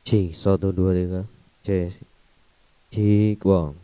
Cik, 1, 2, 3. Cik, cik, buang.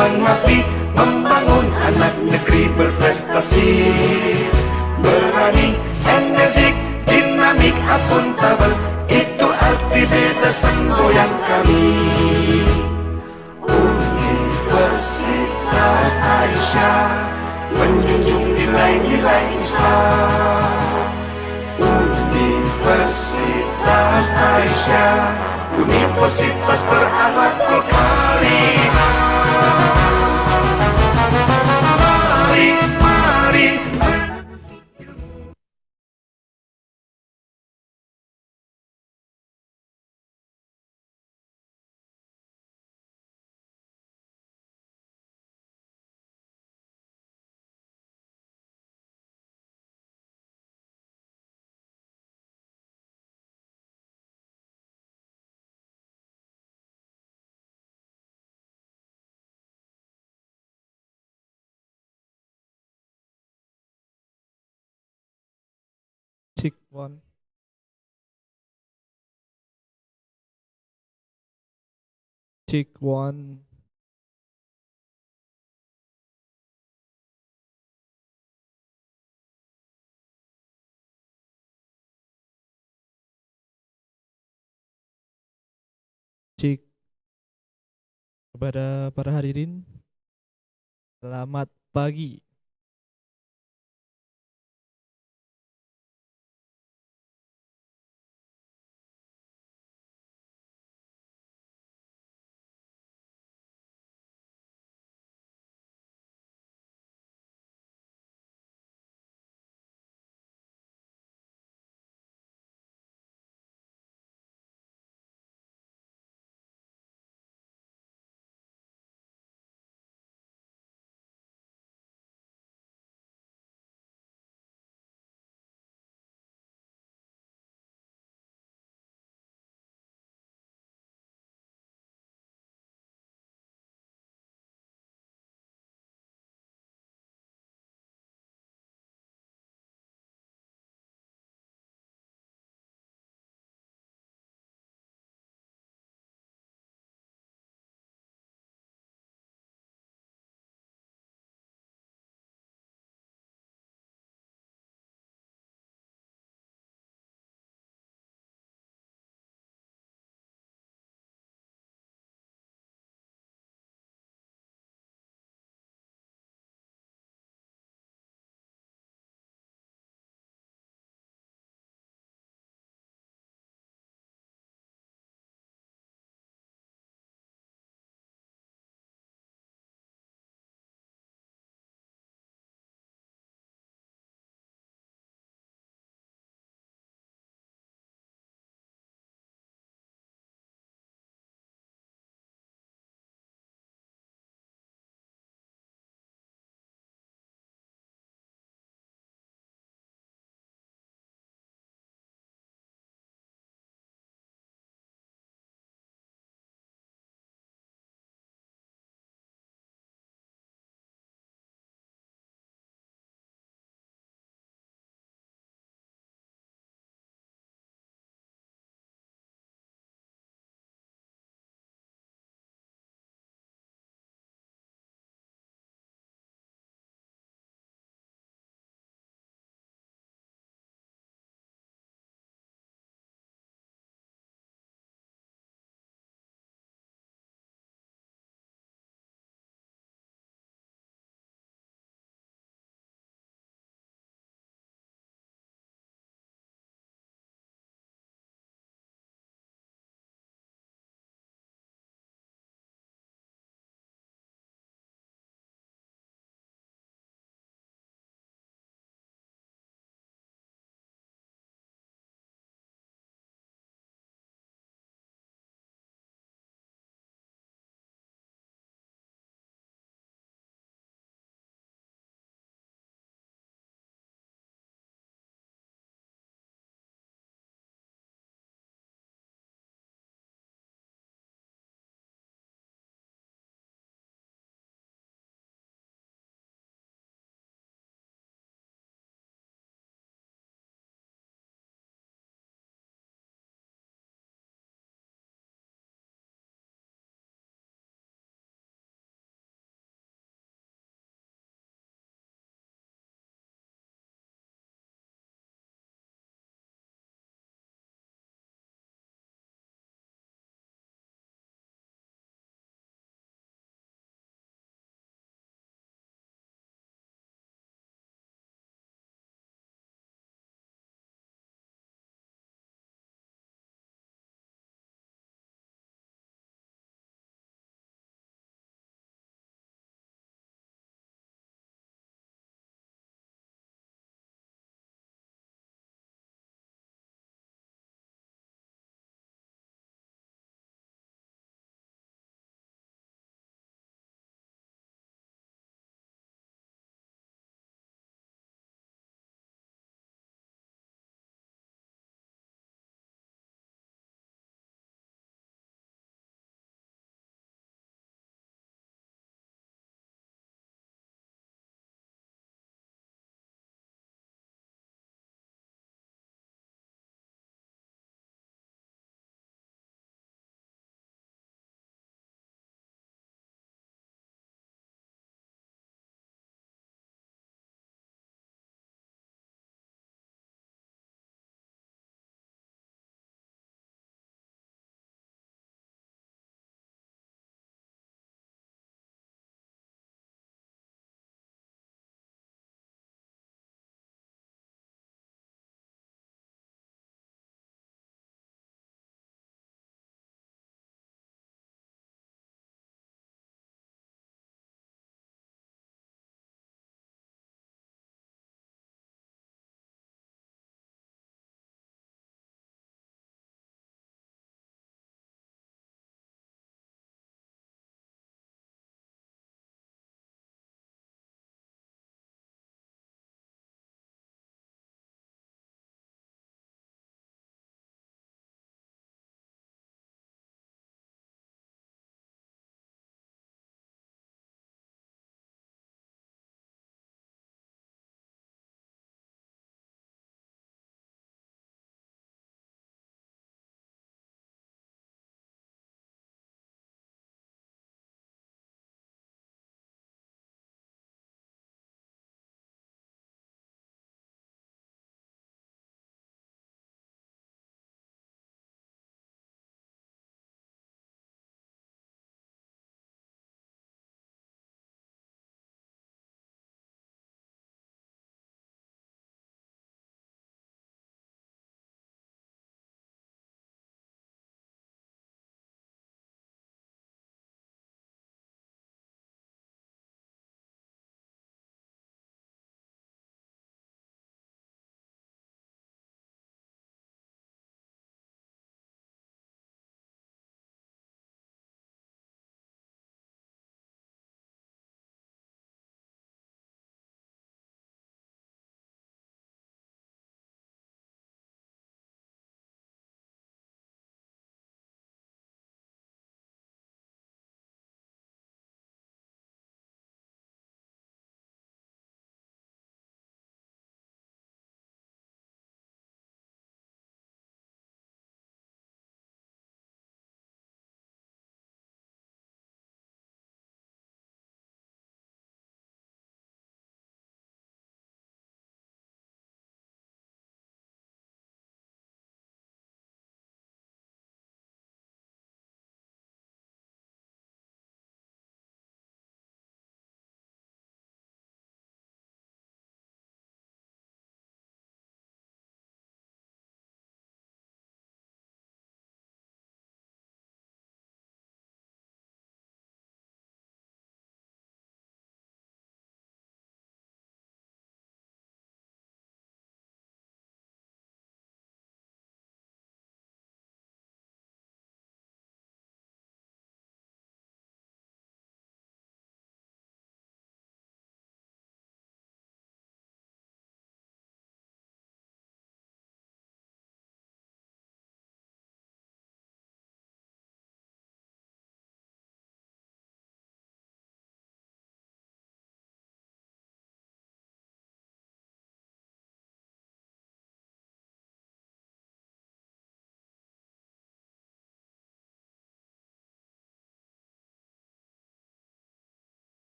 mengabdi, membangun anak negeri berprestasi. Berani, energik, dinamik, akuntabel, itu arti beda semboyan kami. Universitas Aisyah menjunjung nilai-nilai Islam. Universitas Aisyah, universitas berakhlakul karimah. Mari, mari. Check one. Check one. Cek. Kepada para hadirin, selamat pagi.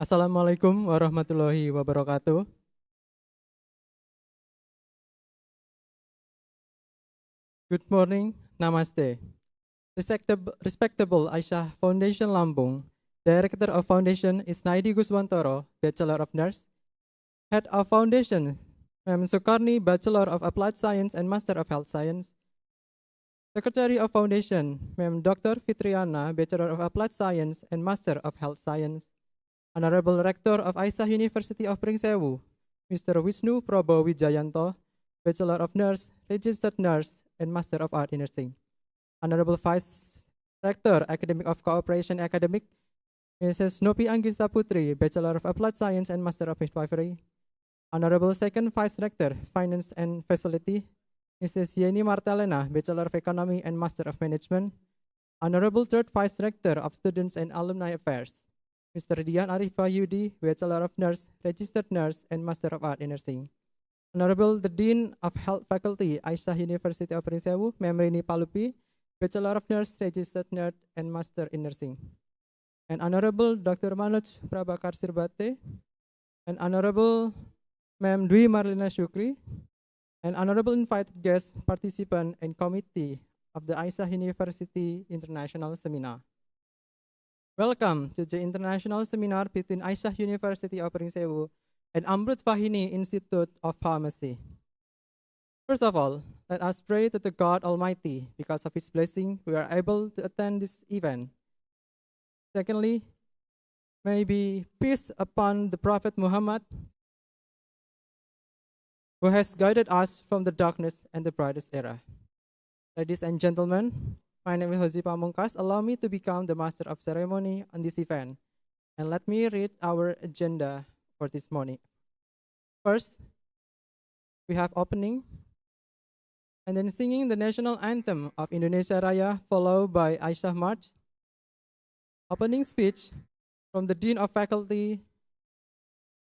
Assalamualaikum warahmatullahi wabarakatuh. Good morning, Namaste. Respectable Aisyah Foundation Lampung, Director of Foundation is Naidi Guswantoro, Bachelor of Nurse. Head of Foundation, Ma'am Sukarni, Bachelor of Applied Science and Master of Health Science. Secretary of Foundation, Ma'am Dr. Fitriana, Bachelor of Applied Science and Master of Health Science. Honorable Rector of Aisyah University of Pringsewu, Mr. Wisnu Probo Wijayanto, Bachelor of Nurse, Registered Nurse, and Master of Art in Nursing. Honorable Vice Rector, Academic of Cooperation Academic, Mrs. Nopi Anggista Putri, Bachelor of Applied Science and Master of Midwifery. Honorable Second Vice Rector, Finance and Facility, Mrs. Yeni Martelena, Bachelor of Economy and Master of Management. Honorable Third Vice Rector of Students and Alumni Affairs, Mr. Dian Arifa Yudi, Bachelor of Nurse, Registered Nurse, and Master of Art in Nursing. Honorable the Dean of Health Faculty, Aisyah University of Pringsewu, Ma'am Rini Palupi, Bachelor of Nurse, Registered Nurse, and Master in Nursing. And Honorable Dr. Manoj Prabhakar Sirbate, and Honorable Ma'am Dwi Marlina Shukri, and Honorable invited guests, participant, and committee of the Aisyah University International Seminar. Welcome to the International Seminar between Aisyah University of Pringsewu and Amrut Fahini Institute of Farmasi. First of all, let us pray to the God Almighty. Because of His blessing, we are able to attend this event. Secondly, may be peace upon the Prophet Muhammad, who has guided us from the darkness and the brightest era. Ladies and gentlemen, my name is Hozi Pamungkas. Allow me to become the master of ceremony on this event. And let me read our agenda for this morning. First, we have opening, and then singing the national anthem of Indonesia Raya, followed by Aisyah March. Opening speech from the Dean of Faculty,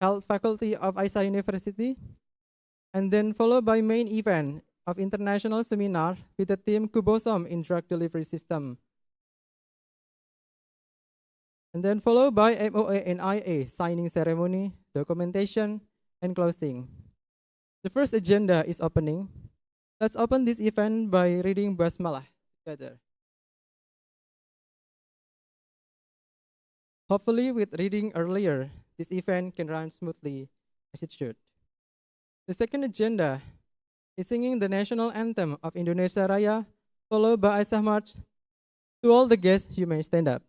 Health Faculty of Aisyah University, and then followed by main event of international seminar with the theme Kubosom in Drug Delivery System. And then followed by MOA and IA signing ceremony, documentation, and closing. The first agenda is opening. Let's open this event by reading Basmalah together. Hopefully with reading earlier, this event can run smoothly as it should. The second agenda is singing the national anthem of Indonesia Raya, followed by Aisyah March. To all the guests, you may stand up.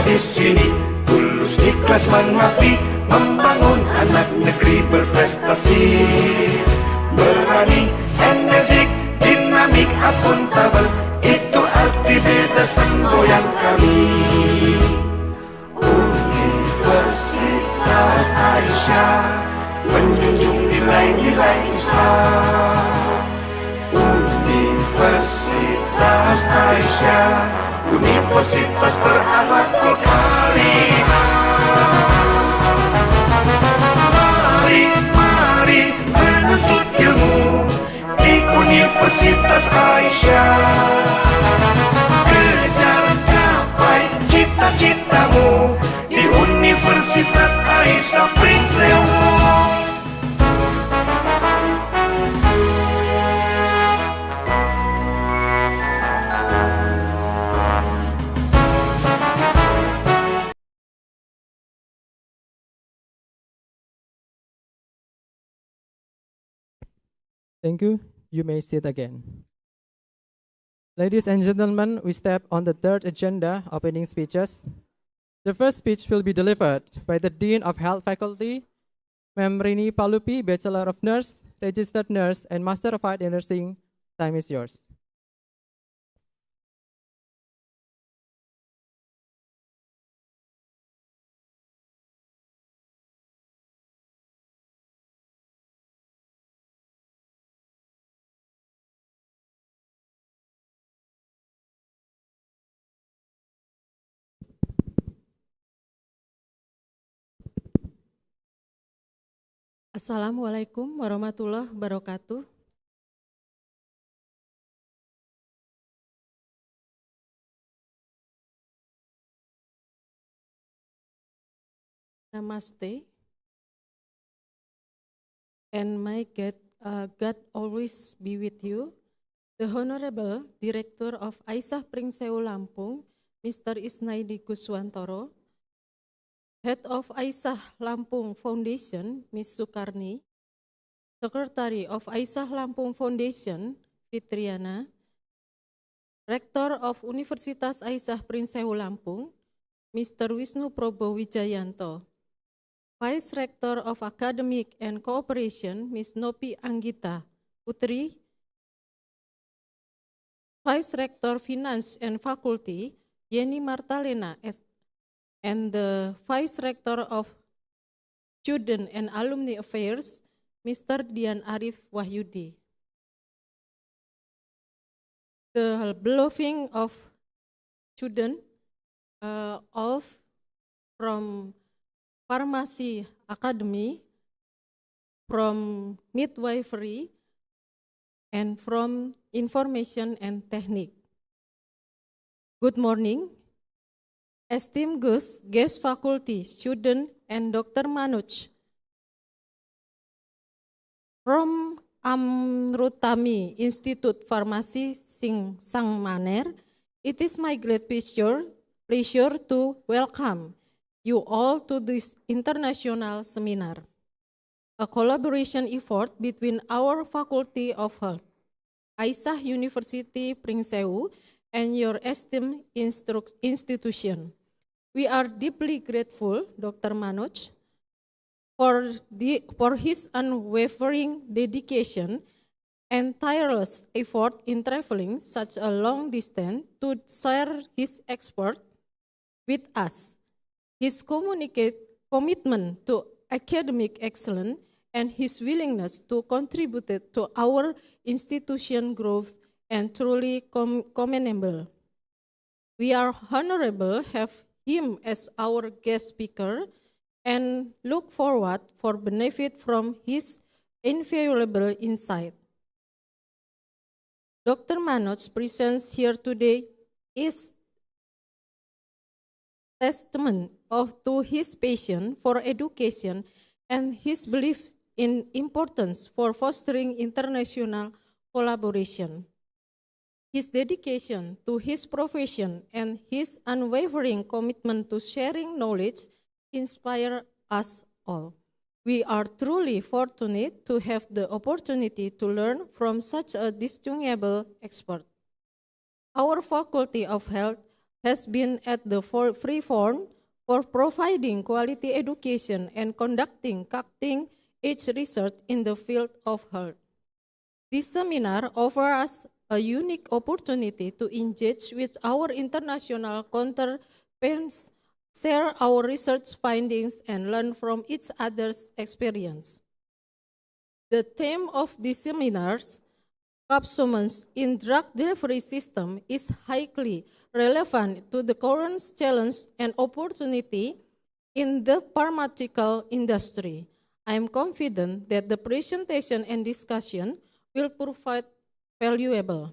di sini tulus ikhlas mengabdi, membangun anak negeri berprestasi. Berani, energik, dinamik, akuntabel, itu arti beda semboyan kami. Universitas Aisyah menjunjung nilai-nilai Islam. Universitas Aisyah, universitas berakhlakul karimah. Mari menuntut ilmu di Universitas Aisyah. Kejar gapai cita-citamu di Universitas Aisyah Pringsewu. Thank you. You may sit again. Ladies and gentlemen, we step on the third agenda, opening speeches. The first speech will be delivered by the Dean of Health Faculty, Ma'am Rini Palupi, Bachelor of Nurse, Registered Nurse, and Master of Art in Nursing. Time is yours. Assalamualaikum warahmatullahi wabarakatuh. Namaste. And may God always be with you. The Honorable Director of Aisyah Pringsewu Lampung, Mr. Isnaidi Guswantoro, Head of Aisyah Lampung Foundation, Ms. Sukarni, Secretary of Aisyah Lampung Foundation, Fitriana, Rector of Universitas Aisyah Pringsewu Lampung, Mr. Wisnu Probo Wijayanto, Vice Rector of Academic and Cooperation, Ms. Nopi Anggita Putri, Vice Rector Finance and Faculty, Yeni Martalena, and the Vice Rector of Student and Alumni Affairs, Mr. Dian Arif Wahyudi. The beloved of students, all from Farmasi Academy, from midwifery, and from information and technique. Good morning. Esteemed guest faculty, student, and Dr. Manoj from Amrutami Institute Farmasi Sangmaner, it is my great pleasure to welcome you all to this international seminar, a collaboration effort between our Faculty of Health, Aisyah University Pringsewu, and your esteemed institution. We are deeply grateful, Dr. Manoj, for his unwavering dedication and tireless effort in traveling such a long distance to share his expert with us. His commitment to academic excellence and his willingness to contribute to our institution growth and truly commendable. We are honorable to have him as our guest speaker and look forward for benefit from his invaluable insight. Dr. Manoj's presence here today is testament to his passion for education and his belief in importance for fostering international collaboration. His dedication to his profession and his unwavering commitment to sharing knowledge inspire us all. We are truly fortunate to have the opportunity to learn from such a distinguished expert. Our Faculty of Health has been at the forefront for providing quality education and conducting cutting-edge research in the field of health. This seminar offers us a unique opportunity to engage with our international counterparts, share our research findings, and learn from each other's experience. The theme of this seminar's subsumptions in drug delivery system is highly relevant to the current challenge and opportunity in the pharmaceutical industry. I am confident that the presentation and discussion will provide valuable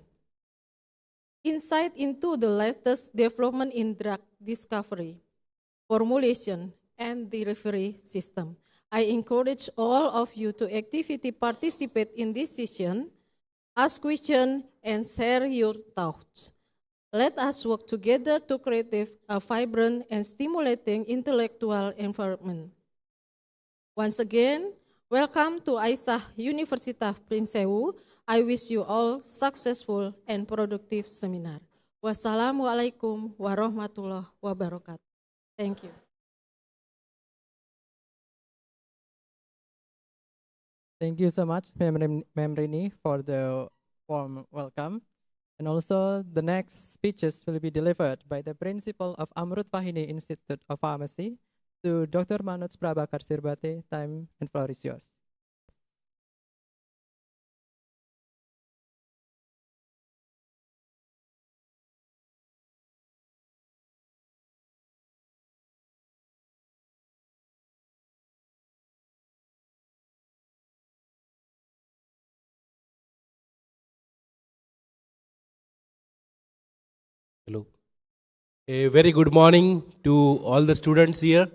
insight into the latest development in drug discovery, formulation, and delivery system. I encourage all of you to actively participate in this session, ask questions, and share your thoughts. Let us work together to create a vibrant and stimulating intellectual environment. Once again, welcome to Aisyah Universitas Pringsewu. I wish you all successful and productive seminar. Wassalamualaikum warahmatullahi wabarakatuh. Thank you. Thank you so much, Ma'am Rini, for the warm welcome. And also, the next speeches will be delivered by the principal of Amrut Fahini Institute of Pharmacy to Dr. Manoj Prabhakar Sirbate. Time and floor is yours. Hello. A very good morning to all the students here.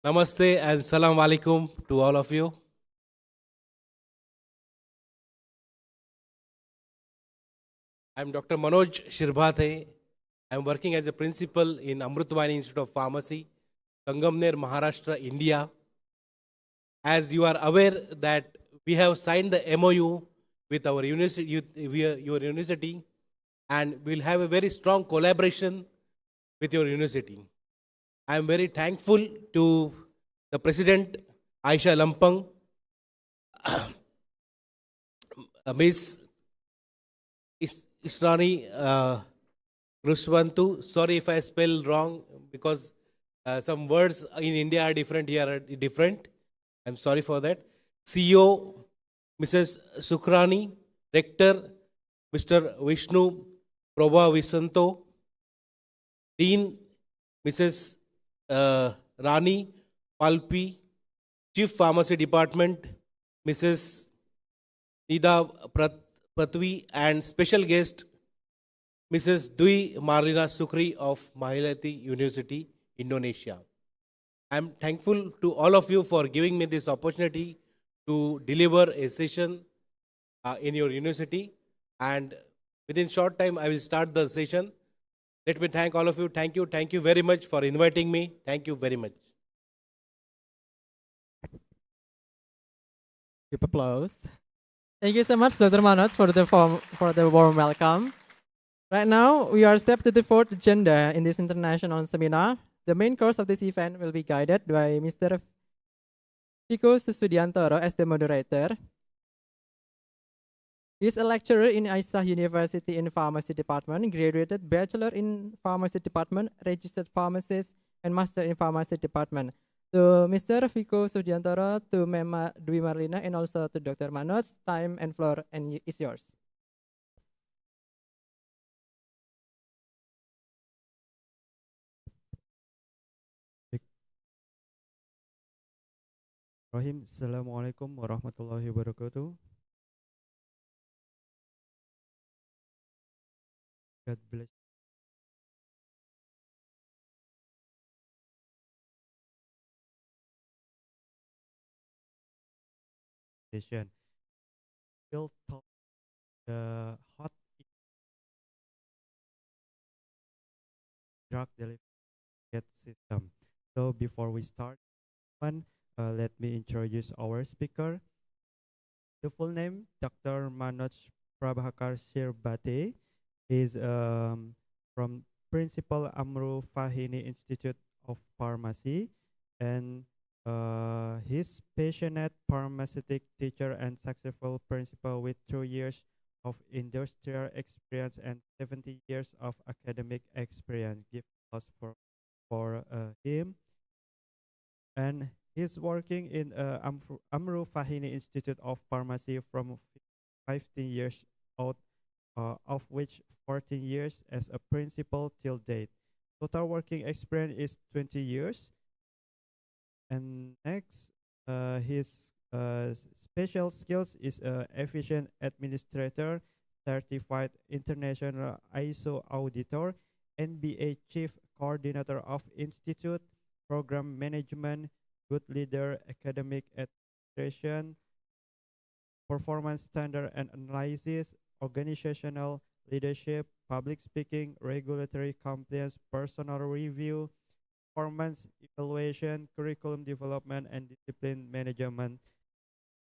Namaste and salam alaikum to all of you. I'm Dr. Manoj Shirbhathe. I'm working as a principal in Amrutvani Institute of Pharmacy, Sangamner, Maharashtra, India. As you are aware that we have signed the MOU with our university, your university, and we'll have a very strong collaboration with your university. I am very thankful to the President, Aisha Lampang, Ms. Israni Gruswantu. Sorry if I spell wrong because some words in India are different, here are different. I'm sorry for that. CEO, Mrs. Sukrani, Rector, Mr. Vishnu Prabha Visanto, Dean, Mrs. Rani Palpi, Chief Pharmacy Department, Mrs. Nida Patwi, and special guest, Mrs. Dwi Marlina Sukri of Mahilati University, Indonesia. I'm thankful to all of you for giving me this opportunity to deliver a session in your university, and within short time I will start the session. Let me thank all of you. Thank you very much for inviting me. Thank you very much. Give applause. Thank you so much, Dr. Manoj, for the warm welcome. Right now, we are step to the fourth agenda in this international seminar. The main course of this event will be guided by Mr. Piko Suswidiantoro as the moderator. He is a lecturer in Aisyah University in Pharmacy Department, graduated Bachelor in Pharmacy Department, registered pharmacist, and Master in Pharmacy Department. To Mr. Piko Suswidiantoro, to Mema Dwi Marlina, and also to Dr. Manoj, time and floor is yours. Assalamualaikum warahmatullahi wabarakatuh. God bless. Session. We'll talk the hot drug delivery system. So before we start, let me introduce our speaker. The full name, Dr. Manoj Prabhakar Sirbate. He's from Principal Amru Fahini Institute of Pharmacy, and he's passionate pharmaceutic teacher and successful principal with 2 years of industrial experience and 70 years of academic experience. Give us for him. And he's working in Amru Fahini Institute of Pharmacy from 15 years old, of which 14 years as a principal till date. Total working experience is 20 years. And next, his special skills is efficient administrator, certified international ISO auditor, NBA chief coordinator of institute, program management, good leader, academic administration, performance standard and analysis, organizational leadership, public speaking, regulatory compliance, personal review, performance evaluation, curriculum development, and discipline management.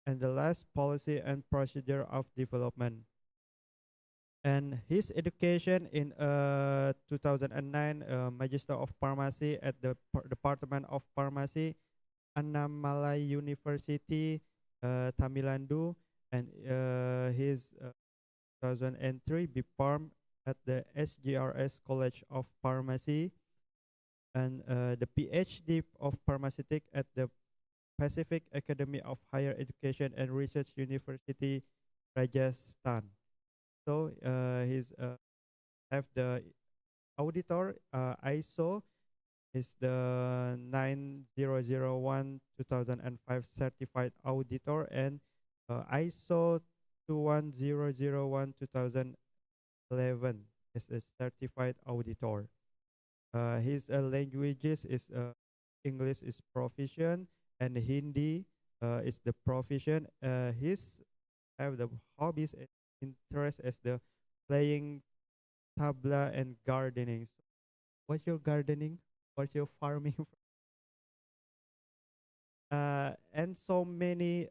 And the last, policy and procedure of development. And his education in 2009, Magister of Pharmacy at the Department of Pharmacy, Annamalai University, Tamil Nadu, and his 2003 BPharm at the SGRS College of Pharmacy, and the PhD of Pharmaceutic at the Pacific Academy of Higher Education and Research University, Rajasthan. So he's have the auditor ISO is the 9001 2005 certified auditor, and ISO 21001 2011 is a certified auditor. His languages is English is proficient and Hindi is the proficient. His have the hobbies and interest as the playing tabla and gardening. So what's your gardening? What's your farming? And so many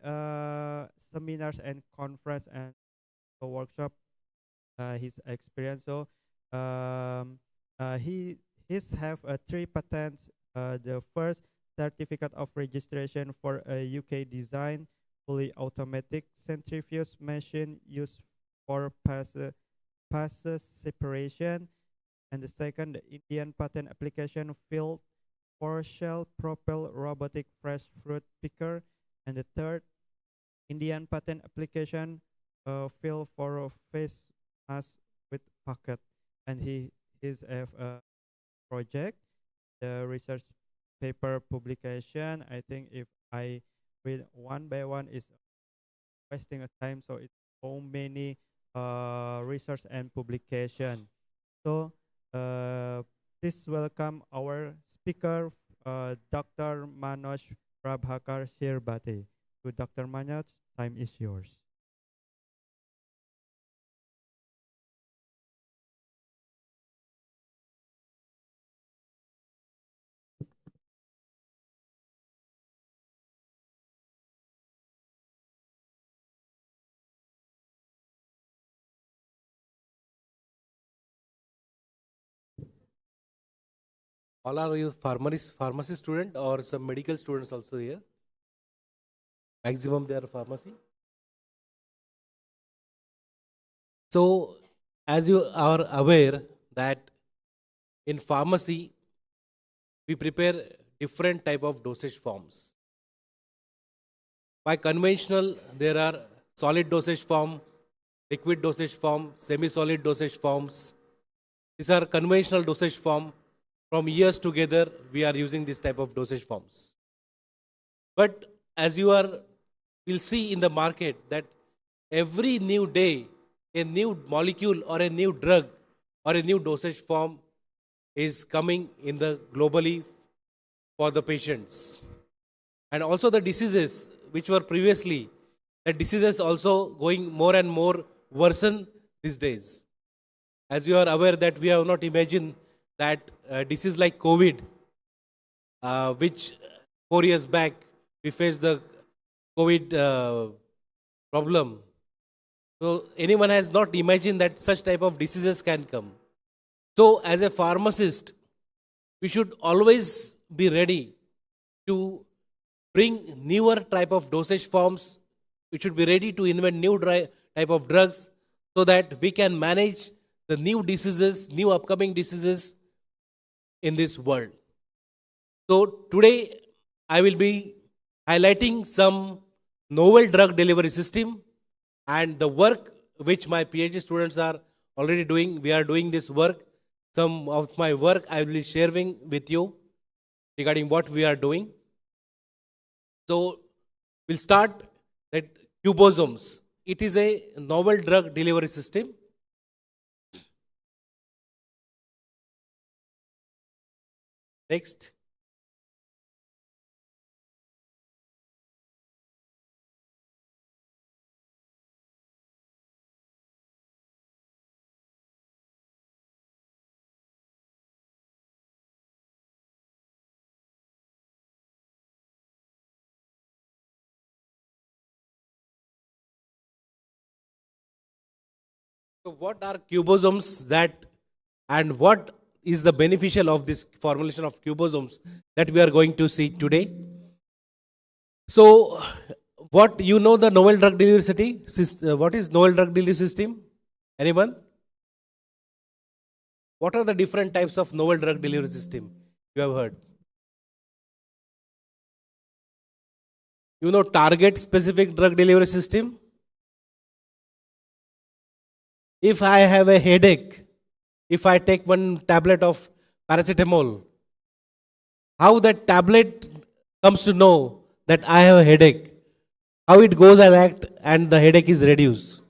seminars and conference and workshop his experience. So he's have 3 patents. The first, certificate of registration for a UK design fully automatic centrifuge machine used for passes separation, and the second, the Indian patent application field for shell propel robotic fresh fruit picker, and the third, Indian patent application field for a face mask with pocket. And he is a project, the research paper publication. I think if I read one by one is wasting a time, so it's so many research and publication. So please welcome our speaker, Dr. Manoj Prabhakar Shirbate. To Dr. Manoj, time is yours. All are you pharmacy student or some medical students also here? Maximum they are pharmacy. So as you are aware that in pharmacy we prepare different type of dosage forms. By conventional there are solid dosage form, liquid dosage form, semi-solid dosage forms. These are conventional dosage form. From years together, we are using this type of dosage forms. But as you will see in the market that every new day, a new molecule or a new drug or a new dosage form is coming in the globally for the patients. And also the diseases which were previously, the diseases also going more and more worsen these days. As you are aware that we have not imagined that disease like COVID, which 4 years back we faced the COVID problem, So anyone has not imagined that such type of diseases can come. So as a pharmacist, we should always be ready to bring newer type of dosage forms. We should be ready to invent new type of drugs so that we can manage the new diseases, new upcoming diseases in this world. So today I will be highlighting some novel drug delivery system and the work which my PhD students are already doing. We are doing this work. Some of my work I will be sharing with you regarding what we are doing. So we'll start that cubosomes. It is a novel drug delivery system. Next. So what are cubosomes that, and what is the beneficial of this formulation of cubosomes that we are going to see today? So what you know the novel drug delivery system? What is novel drug delivery system? Anyone? What are the different types of novel drug delivery system you have heard? You know target specific drug delivery system? If I have a headache, if I take one tablet of paracetamol, how that tablet comes to know that I have a headache, how it goes and act and the headache is reduced.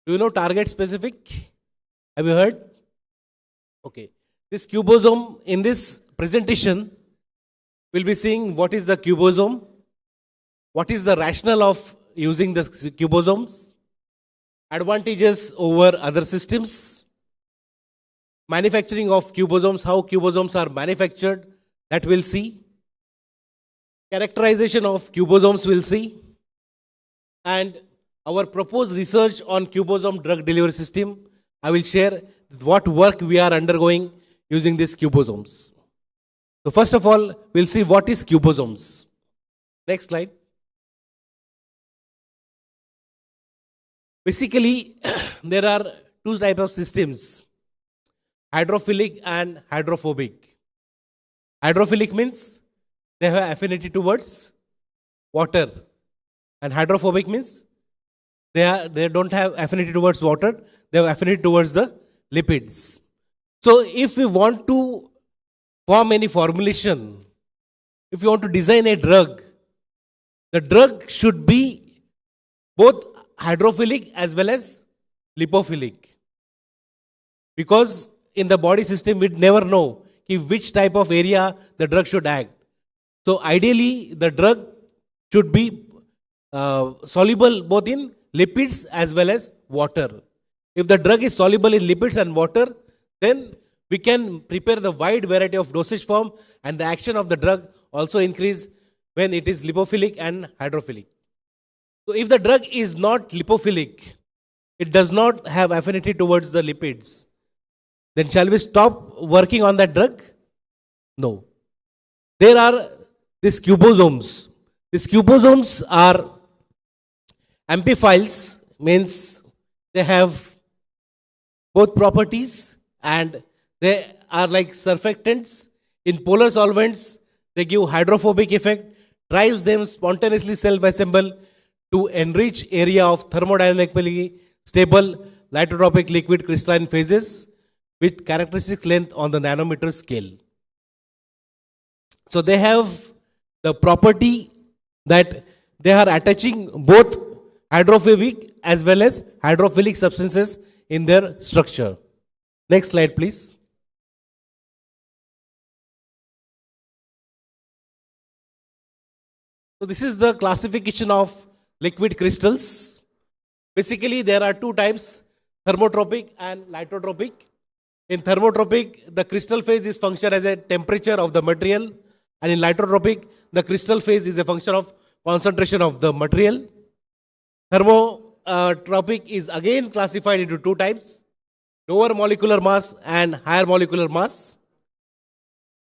Do you know target specific? Have you heard? Okay. This cubosome, in this presentation, we'll be seeing what is the cubosome, what is the rationale of using the cubosomes, advantages over other systems, manufacturing of cubosomes, how cubosomes are manufactured, that we'll see, characterization of cubosomes we'll see, and our proposed research on cubosome drug delivery system. I will share what work we are undergoing using these cubosomes. So first of all, we'll see what is cubosomes. Next slide. Basically, there are two types of systems, hydrophilic and hydrophobic. Hydrophilic means they have affinity towards water, and hydrophobic means they don't have affinity towards water, they have affinity towards the lipids. So if we want to form any formulation, if you want to design a drug, the drug should be both hydrophilic as well as lipophilic. Because in the body system, we never know which type of area the drug should act. So ideally, the drug should be soluble both in lipids as well as water. If the drug is soluble in lipids and water, then we can prepare the wide variety of dosage form, and the action of the drug also increase when it is lipophilic and hydrophilic. So if the drug is not lipophilic, it does not have affinity towards the lipids, then shall we stop working on that drug? No. There are these cubosomes. These cubosomes are amphiphils, means they have both properties and they are like surfactants. In polar solvents, they give hydrophobic effect, drives them spontaneously self-assemble to enrich area of thermodynamically stable litotropic liquid crystalline phases with characteristic length on the nanometer scale. So they have the property that they are attaching both hydrophobic as well as hydrophilic substances in their structure. Next slide, please. So this is the classification of liquid crystals. Basically, there are two types, thermotropic and litotropic. In thermotropic, the crystal phase is function as a temperature of the material, and in litotropic, the crystal phase is a function of concentration of the material. Thermotropic is again classified into two types: lower molecular mass and higher molecular mass.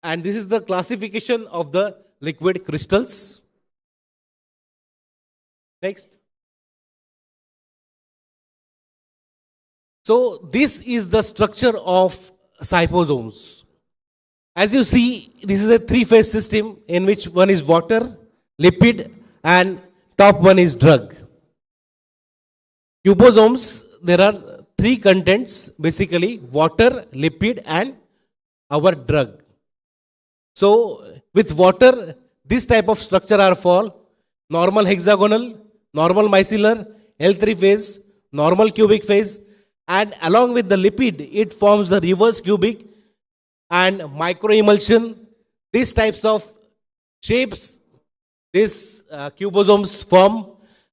And this is the classification of the liquid crystals. Next. So this is the structure of cyposomes. As you see, this is a three-phase system in which one is water, lipid, and top one is drug. Cubosomes, there are three contents, basically water, lipid, and our drug. So with water, this type of structure are for normal hexagonal, normal micellar, L3 phase, normal cubic phase, and along with the lipid, it forms the reverse cubic and microemulsion. These types of shapes, these cubosomes form,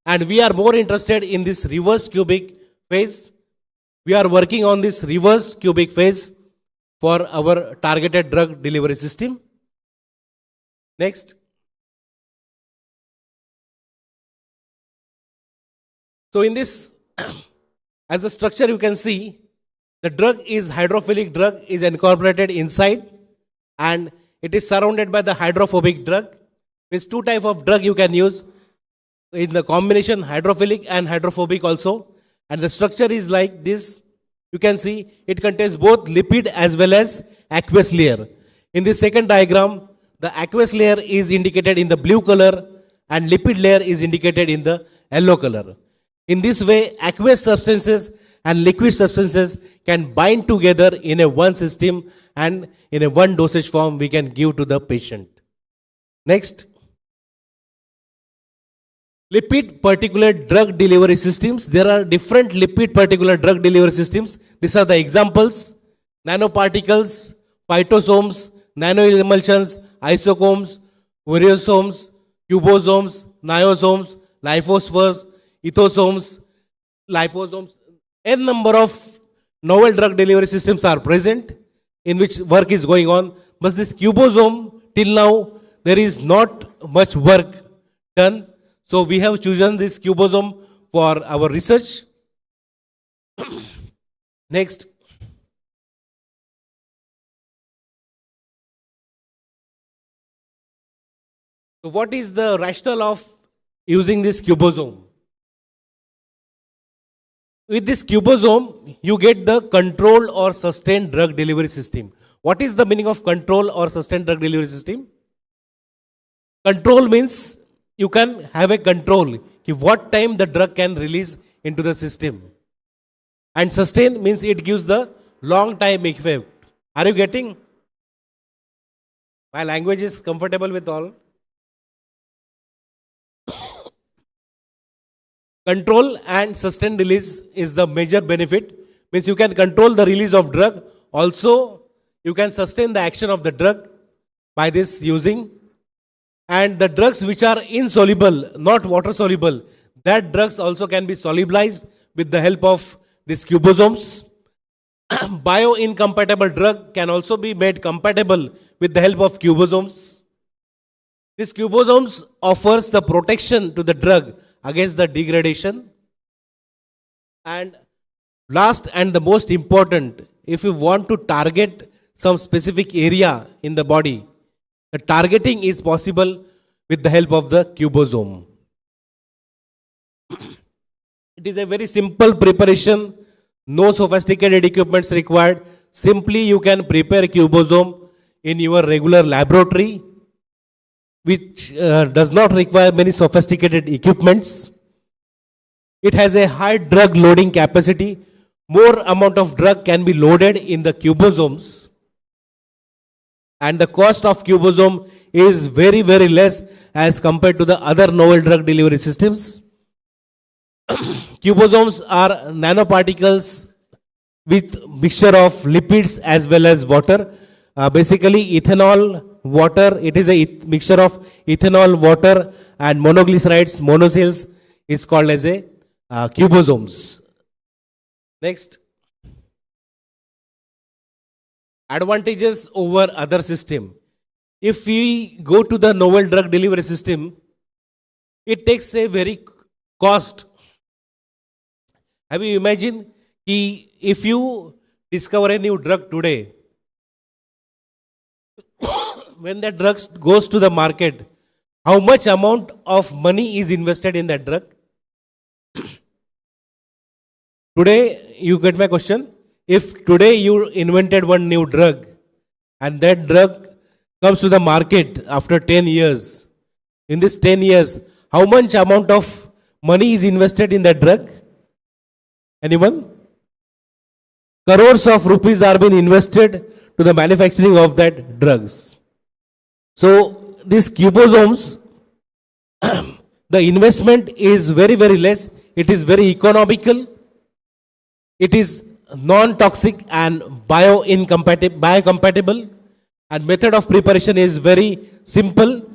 and we are more interested in this reverse cubic phase. We are working on this reverse cubic phase for our targeted drug delivery system. Next. So in this, as the structure you can see, the drug is hydrophilic drug is incorporated inside, and it is surrounded by the hydrophobic drug. Means two type of drug you can use in the combination, hydrophilic and hydrophobic also. And the structure is like this. You can see it contains both lipid as well as aqueous layer. In this second diagram, the aqueous layer is indicated in the blue color and lipid layer is indicated in the yellow color. In this way, aqueous substances and liquid substances can bind together in a one system, and in a one dosage form we can give to the patient. Next. Lipid particulate drug delivery systems. There are different lipid particulate drug delivery systems. These are the examples: nanoparticles, phytosomes, nanoemulsions, isocoms, ureosomes, cubosomes, niosomes, lipospheres, ethosomes, liposomes. N number of novel drug delivery systems are present in which work is going on. But this cubosome, till now, there is not much work done. So we have chosen this cubosome for our research. Next. So what is the rationale of using this cubosome? With this cubosome, you get the controlled or sustained drug delivery system. What is the meaning of control or sustained drug delivery system? Control means you can have a control what time the drug can release into the system. And sustain means it gives the long time effect. Are you getting? My language is comfortable with all. Control and sustained release is the major benefit. Means you can control the release of drug. Also, you can sustain the action of the drug by this using. And the drugs which are insoluble, not water soluble, that drugs also can be solubilized with the help of these cubosomes. Bioincompatible drug can also be made compatible with the help of cubosomes. These cubosomes offers the protection to the drug against the degradation. And last and the most important, if you want to target some specific area in the body, the targeting is possible with the help of the cubosome. It is a very simple preparation, no sophisticated equipments required. Simply you can prepare cubosome in your regular laboratory, which does not require many sophisticated equipments. It has a high drug loading capacity. More amount of drug can be loaded in the cubosomes. And the cost of cubosome is very, very less as compared to the other novel drug delivery systems. Cubosomes are nanoparticles with mixture of lipids as well as water. Basically ethanol, water, it is a mixture of ethanol, water and monoglycerides, monocells is called as a cubosomes. Next. Advantages over other system. If we go to the novel drug delivery system, it takes a very cost. Have you imagined if you discover a new drug today, when that drug goes to the market, how much amount of money is invested in that drug? Today, you get my question? If today you invented one new drug and that drug comes to the market after 10 years, in this 10 years, how much amount of money is invested in that drug? Anyone? Crores of rupees are being invested to the manufacturing of that drugs. So these cubosomes, the investment is very, very less. It is very economical. It is non-toxic and biocompatible, and method of preparation is very simple.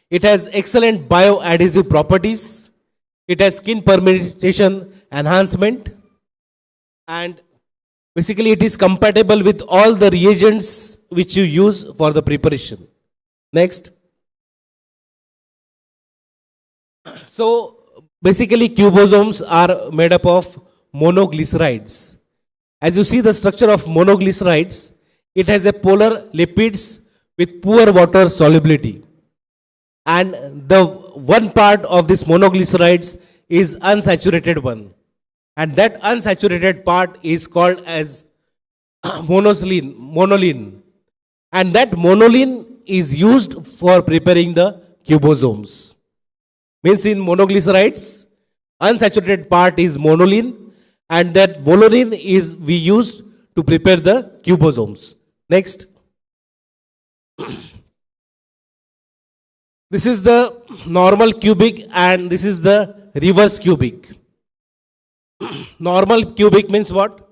It has excellent bioadhesive properties. It has skin permeation enhancement, and basically it is compatible with all the reagents which you use for the preparation. Next. So basically cubosomes are made up of monoglycerides. As you see the structure of monoglycerides, it has a polar lipids with poor water solubility. And the one part of this monoglycerides is unsaturated one. And that unsaturated part is called as monoline. And that monoline is used for preparing the cubosomes. Means in monoglycerides, unsaturated part is monoline, and that monoline is we use to prepare the cubosomes. Next. This is the normal cubic and this is the reverse cubic. Normal cubic means what?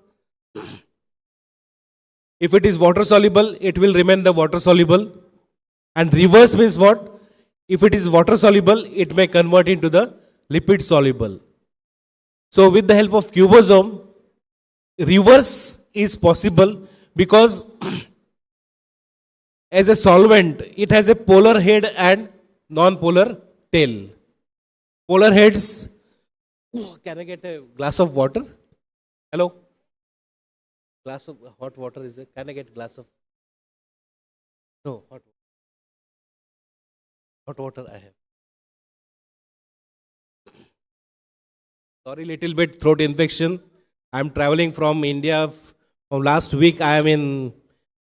If it is water soluble, it will remain the water soluble. And reverse means what? If it is water soluble, it may convert into the lipid soluble. So with the help of cubosome, reverse is possible because as a solvent, it has a polar head and non-polar tail. Polar heads. Can I get a glass of water? Hello? Glass of hot water is there? Can I get glass of? No, hot water I have. Sorry, little bit throat infection. I'm traveling from India. From last week, I am in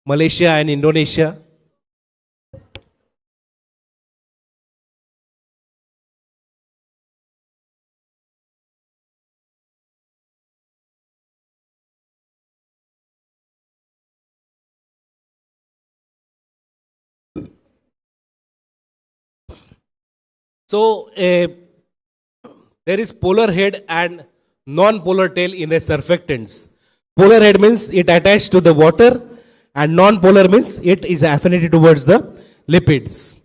Malaysia and Indonesia. So, there is polar head and non-polar tail in the surfactants. Polar head means it attached to the water, and non-polar means it is affinity towards the lipids.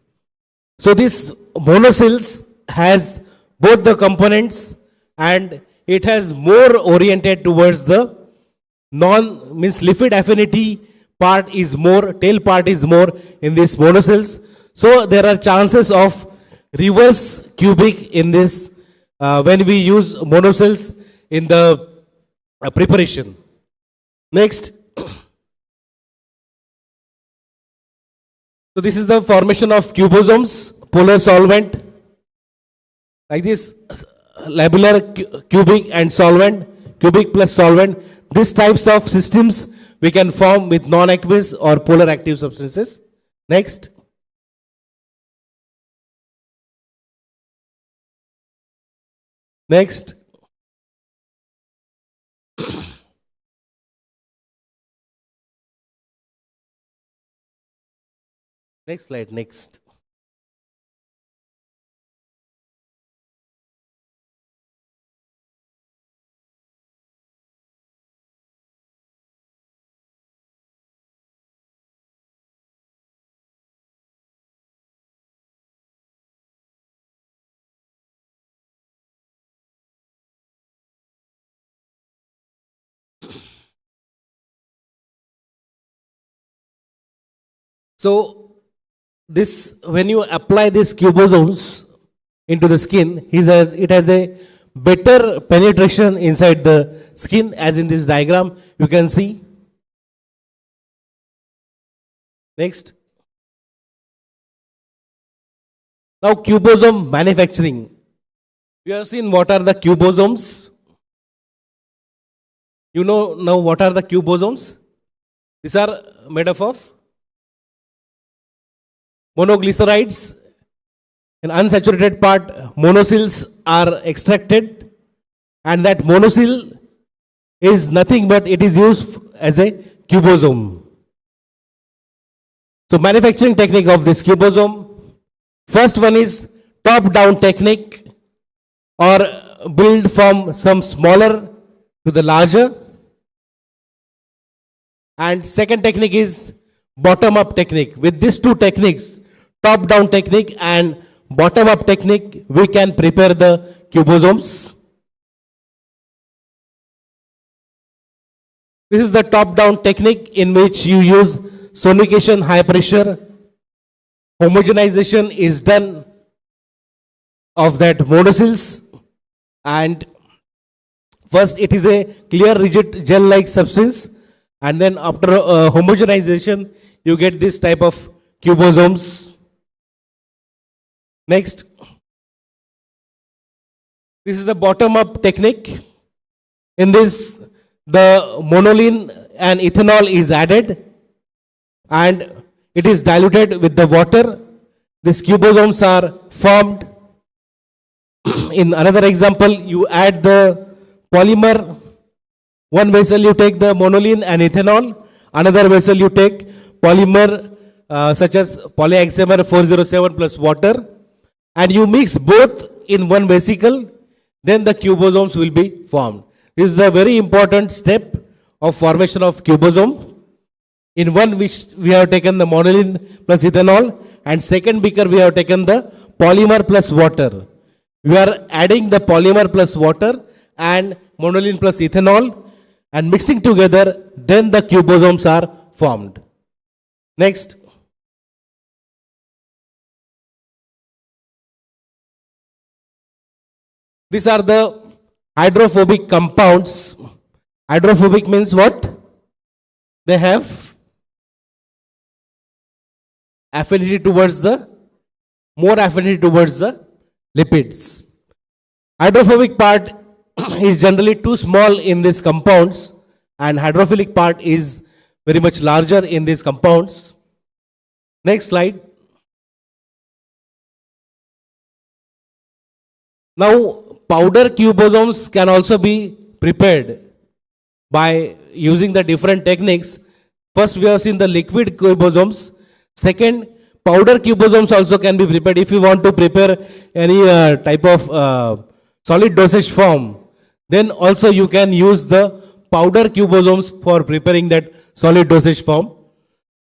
So this monocells has both the components, and it has more oriented towards the means lipid affinity part is more, tail part is more in these monocells. So there are chances of reverse cubic in this when we use monocells in the preparation. Next. So this is the formation of cubosomes, polar solvent, like this, lamellar cubic and solvent, cubic plus solvent. These types of systems we can form with non-aqueous or polar active substances. Next. Next. Next slide, next. So this, when you apply these cubosomes, into the skin, it has a better penetration inside the skin, as in this diagram you can see. Next. Now cubosome manufacturing. We have seen what are the cubosomes. You know now what are the cubosomes? These are made up of monoglycerides. An unsaturated part, monocyls are extracted, and that monocyl is nothing but it is used as a cubosome. So manufacturing technique of this cubosome, first one is top down technique, or build from some smaller to the larger, and second technique is bottom up technique. With these two techniques, top down technique and bottom up technique, we can prepare the cubosomes. This is the top down technique in which you use sonication, high pressure. Homogenization is done of that monocyls, and first it is a clear rigid gel like substance, and then after homogenization you get this type of cubosomes. Next, this is the bottom up technique. In this, the monoline and ethanol is added and it is diluted with the water. These cubosomes are formed. In another example, you add the polymer. One vessel you take the monoline and ethanol, another vessel you take polymer such as polyhexamer 407 plus water, and you mix both in one vesicle, then the cubosomes will be formed. This is the very important step of formation of cubosome. In one which we have taken the monoline plus ethanol, and second beaker we have taken the polymer plus water. We are adding the polymer plus water and monoline plus ethanol and mixing together, then the cubosomes are formed. Next. These are the hydrophobic compounds. Hydrophobic means what? They have affinity towards more affinity towards the lipids. Hydrophobic part is generally too small in these compounds, and hydrophilic part is very much larger in these compounds. Next slide. Now, powder cubosomes can also be prepared by using the different techniques. First, we have seen the liquid cubosomes. Second, powder cubosomes also can be prepared. If you want to prepare any type of solid dosage form, then also you can use the powder cubosomes for preparing that solid dosage form.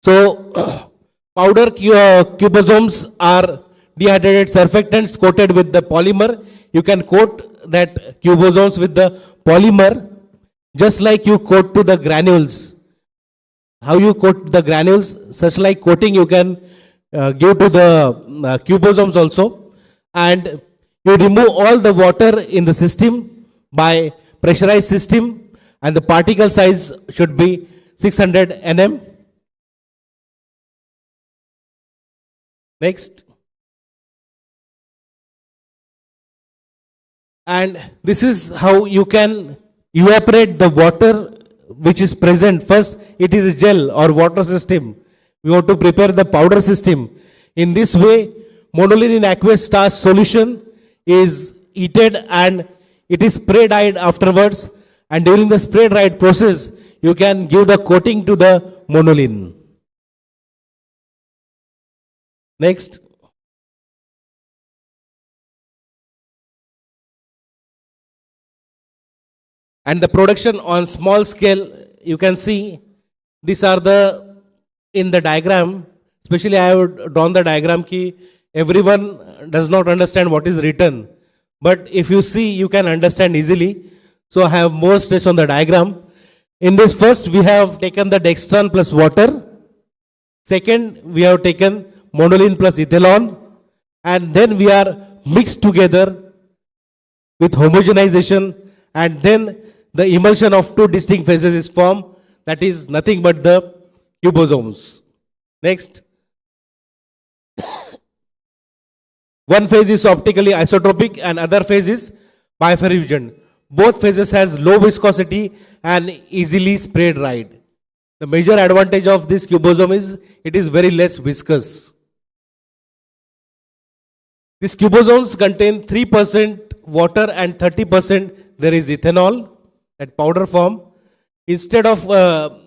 So, powder cubosomes are dehydrated surfactants coated with the polymer. You can coat that cubosomes with the polymer just like you coat to the granules. How you coat the granules, such like coating you can give to the cubosomes also. And you remove all the water in the system by pressurized system, and the particle size should be 600 nm. Next. And this is how you can evaporate the water which is present. First, it is a gel or water system. We want to prepare the powder system. In this way, monoline in aqueous starch solution is heated and it is spray dried afterwards. And during the spray dried process, you can give the coating to the monoline. Next. And the production on small scale, you can see these are the, in the diagram, especially I have drawn the diagram key, everyone does not understand what is written. But if you see, you can understand easily. So I have more stress on the diagram. In this first, we have taken the dextran plus water. Second, we have taken monoline plus ethanol. And then we are mixed together with homogenization, and then the emulsion of two distinct phases is formed. That is nothing but the cubosomes. Next. One phase is optically isotropic and other phase is biferrifusion. Both phases has low viscosity and easily sprayed dried. The major advantage of this cubosome is it is very less viscous. These cubosomes contain 3% water and 30% there is ethanol at powder form. In spite of 13%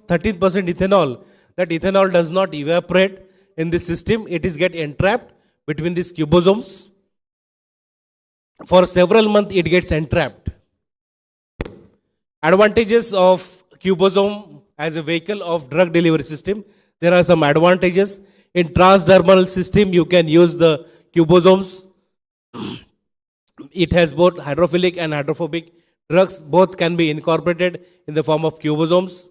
ethanol, that ethanol does not evaporate in this system. It is get entrapped between these cubosomes. For several months it gets entrapped. Advantages of cubosome as a vehicle of drug delivery system. There are some advantages. In transdermal system you can use the cubosomes. It has both hydrophilic and hydrophobic drugs. Both can be incorporated in the form of cubosomes.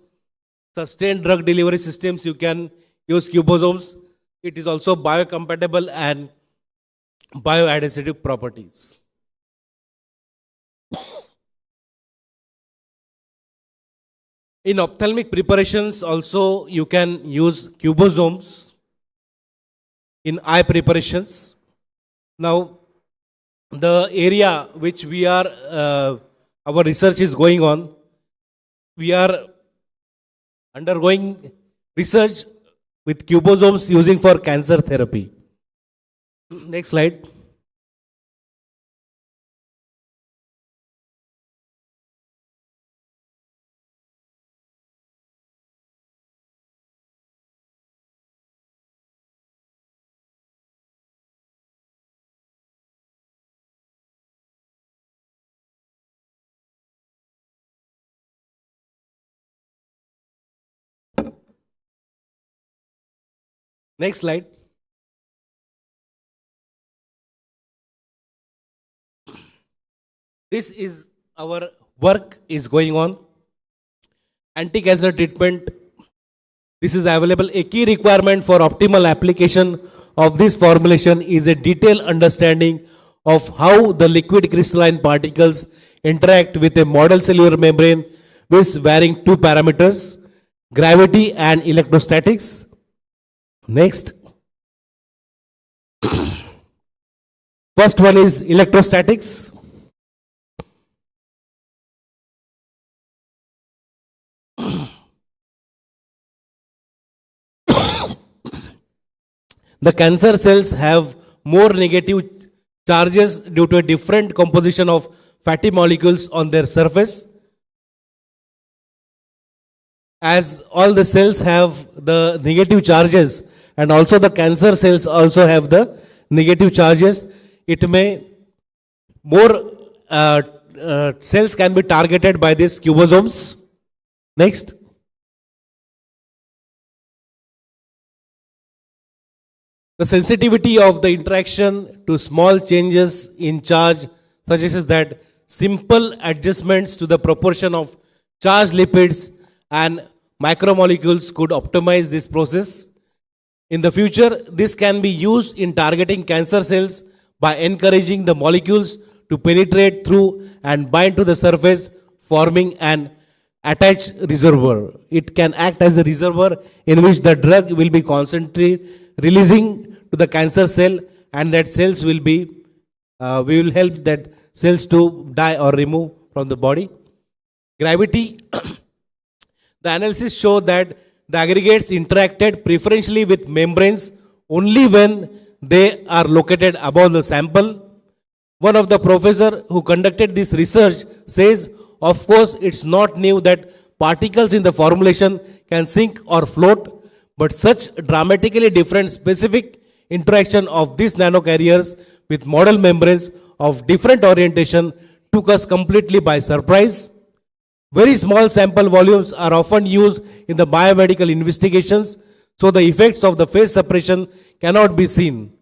Sustained drug delivery systems you can use cubosomes. It is also biocompatible and bioadhesive properties. In ophthalmic preparations also you can use cubosomes in eye preparations. Now the area which we are our research is going on, we are undergoing research with cubosomes using for cancer therapy. Next slide. Next slide. This is our work is going on. Anti-cancer treatment. This is available. A key requirement for optimal application of this formulation is a detailed understanding of how the liquid crystalline particles interact with a model cellular membrane with varying two parameters, gravity and electrostatics. Next. First one is electrostatics. The cancer cells have more negative charges due to a different composition of fatty molecules on their surface. As all the cells have the negative charges and also the cancer cells also have the negative charges, it may more cells can be targeted by these cubosomes. Next. The sensitivity of the interaction to small changes in charge suggests that simple adjustments to the proportion of charged lipids and macromolecules could optimize this process. In the future, this can be used in targeting cancer cells by encouraging the molecules to penetrate through and bind to the surface, forming an attached reservoir. It can act as a reservoir in which the drug will be constantly releasing to the cancer cell, and that cells will be, we will help that cells to die or remove from the body. Gravity. The analysis showed that the aggregates interacted preferentially with membranes only when they are located above the sample. One of the professor who conducted this research says, of course, it's not new that particles in the formulation can sink or float, but such dramatically different specific interaction of these nanocarriers with model membranes of different orientation took us completely by surprise. Very small sample volumes are often used in the biomedical investigations, so the effects of the phase separation cannot be seen.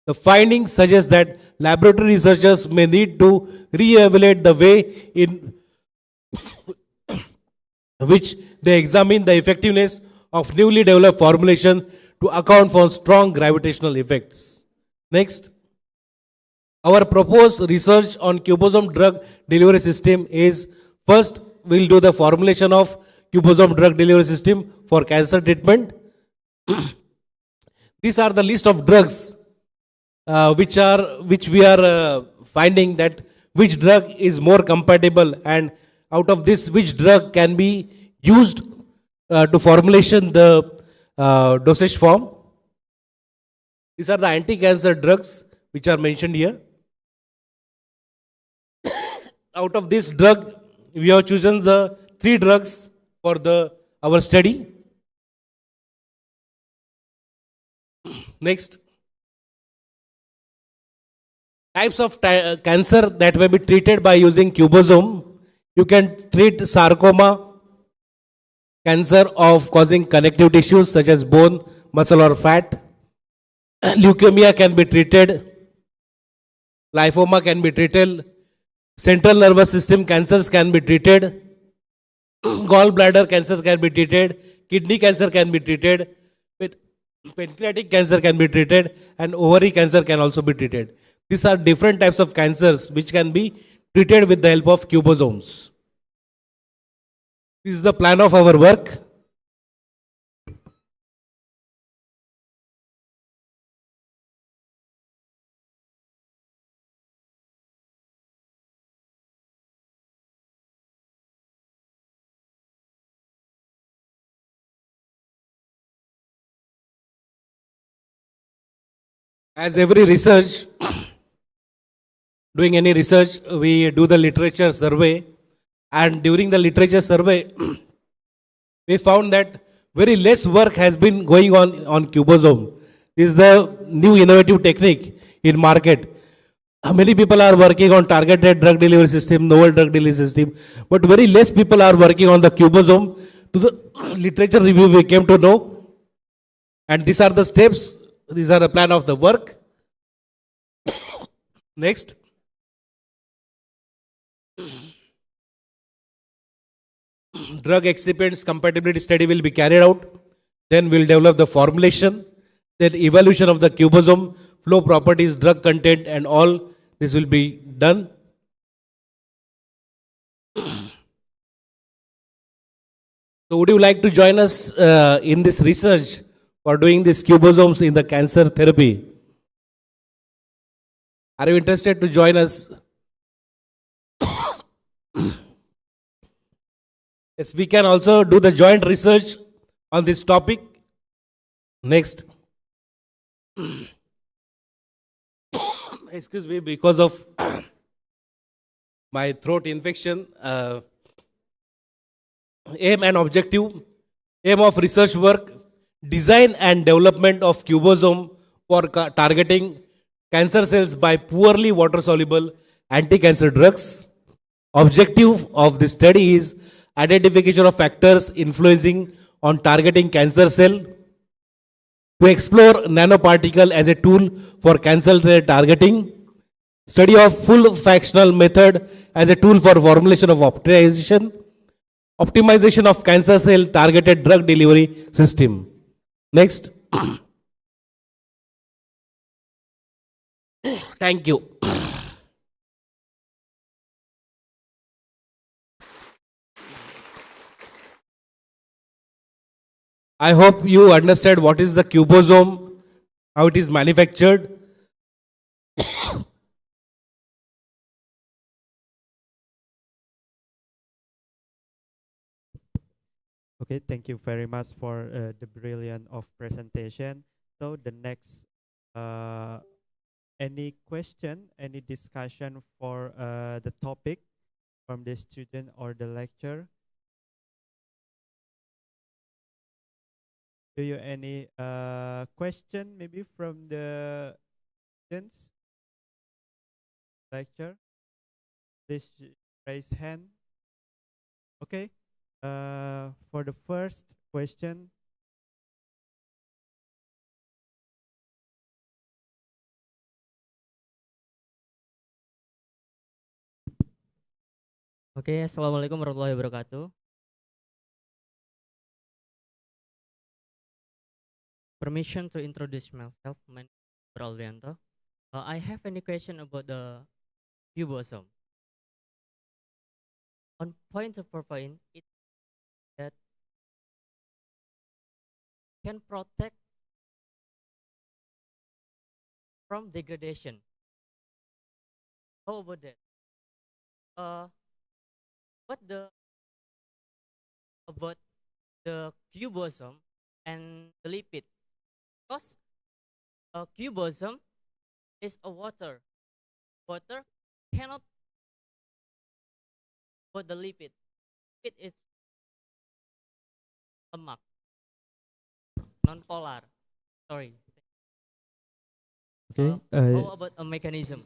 The findings suggest that laboratory researchers may need to re-evaluate the way in which they examine the effectiveness of newly developed formulation to account for strong gravitational effects. Next. Our proposed research on cubosome drug delivery system is first we'll do the formulation of cubosome drug delivery system for cancer treatment. These are the list of drugs which we are finding that which drug is more compatible, and out of this which drug can be used to formulation the dosage form. These are the anti-cancer drugs which are mentioned here. Out of this drug, we have chosen the 3 drugs for our study. Next, types of cancer that may be treated by using cubosome. You can treat sarcoma, cancer of causing connective tissues such as bone, muscle or fat. Leukemia can be treated. Lymphoma can be treated. Central nervous system cancers can be treated. Gallbladder cancer can be treated. Kidney cancer can be treated. Pancreatic cancer can be treated, and ovary cancer can also be treated. These are different types of cancers which can be treated with the help of cubosomes. This is the plan of our work. As every research, doing any research, we do the literature survey, and during the literature survey, we found that very less work has been going on cubosome. This is the new innovative technique in market. Many people are working on targeted drug delivery system, novel drug delivery system, but very less people are working on the cubosome. To the literature review, we came to know, and these are the steps. These are the plan of the work. Next. Drug excipients compatibility study will be carried out. Then we'll develop the formulation. Then evaluation of the cubosome, flow properties, drug content, and all this will be done. So would you like to join us in this research for doing these cubosomes in the cancer therapy? Are you interested to join us? Yes, we can also do the joint research on this topic. Next. Excuse me, because of my throat infection. Aim and objective. Aim of research work: design and development of cubosome for targeting cancer cells by poorly water soluble anti-cancer drugs. Objective of the study is identification of factors influencing on targeting cancer cell, to explore nanoparticle as a tool for cancer targeting, study of full fractional method as a tool for formulation of optimization of cancer cell targeted drug delivery system. Next. Thank you. I hope you understand what is the cubosome, how it is manufactured. Okay, thank you very much for the brilliant of presentation. So the next, any question, any discussion for the topic from the student or the lecturer? Do you any question maybe from the students? Lecture? Please raise hand. Okay. For the first question. Oke, assalamualaikum warahmatullahi wabarakatuh. Permission to introduce myself. My name is Brolvianto. I have any question about the cubosome. On point of point, it that can protect from degradation. How about that? Uh, what the about the cubosome and the lipid? Because a cubosome is a water. Water cannot put the lipid. Lipid is lemak, non-polar. Sorry. Okay. How about a mechanism?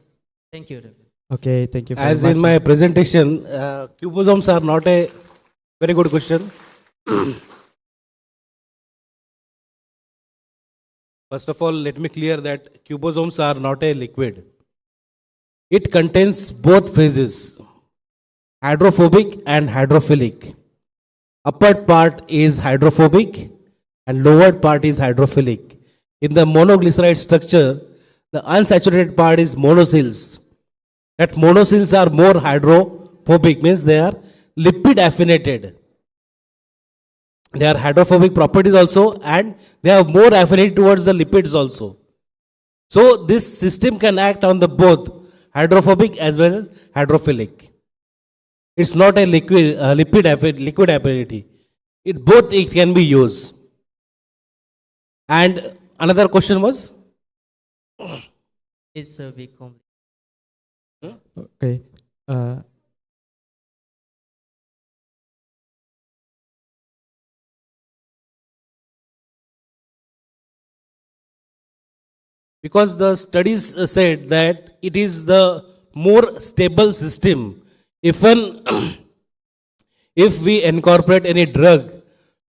Thank you. Doctor. Okay. Thank you very As much. in my presentation, cubosomes are not a very good question. First of all, let me clear that cubosomes are not a liquid. It contains both phases, hydrophobic and hydrophilic. Upper part is hydrophobic and lower part is hydrophilic. In the monoglyceride structure, the unsaturated part is monocyls. That monocyls are more hydrophobic, means they are lipid affinated. They are hydrophobic properties also, and they have more affinity towards the lipids also. So this system can act on the both hydrophobic as well as hydrophilic. It's not a liquid liquid affinity. It can be used. And another question was, It's a big complex. Okay. because the studies said that it is the more stable system. If if we incorporate any drug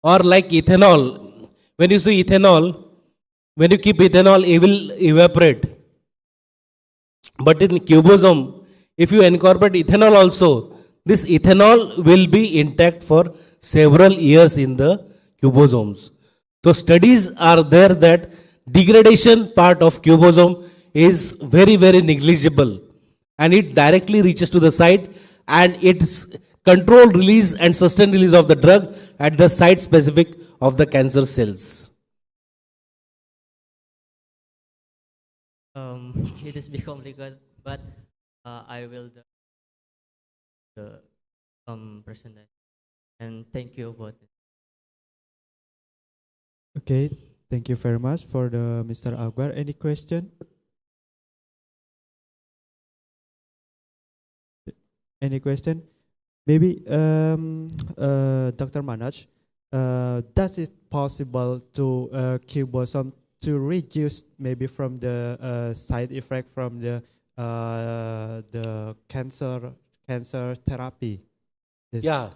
or like ethanol, when you see ethanol, when you keep ethanol, it will evaporate. But in cubosome, if you incorporate ethanol also, this ethanol will be intact for several years in the cubosomes. So studies are there that degradation part of cubosome is very, very negligible, and it directly reaches to the site, and it's controlled release and sustained release of the drug at the site specific of the cancer cells. It is big complicated, but I will do the presentation. And thank you about it. Okay. Thank you very much for the Mr. Akbar. Any question? Any question? Maybe Dr. Manoj, does it possible to cubosome to reduce maybe from the side effect from the cancer therapy? This- Yeah,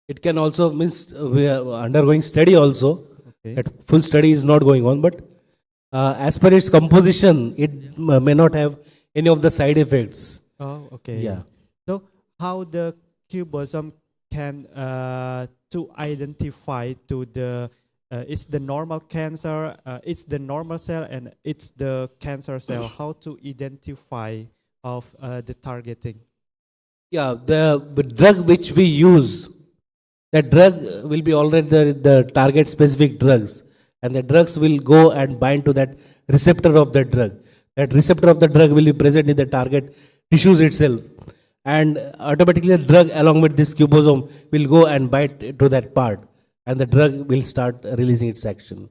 it can also means we are undergoing study also. Okay. That full study is not going on, but as per its composition, it may not have any of the side effects. Oh, okay. Yeah. So how the cubosome can to identify to the it's the normal cancer, it's the normal cell, and it's the cancer cell. How to identify of the targeting? Yeah, the drug which we use, that drug will be already the target specific drugs, and the drugs will go and bind to that receptor of the drug. That receptor of the drug will be present in the target tissues itself, and automatically the drug along with this cubosome will go and bind to that part, and the drug will start releasing its action.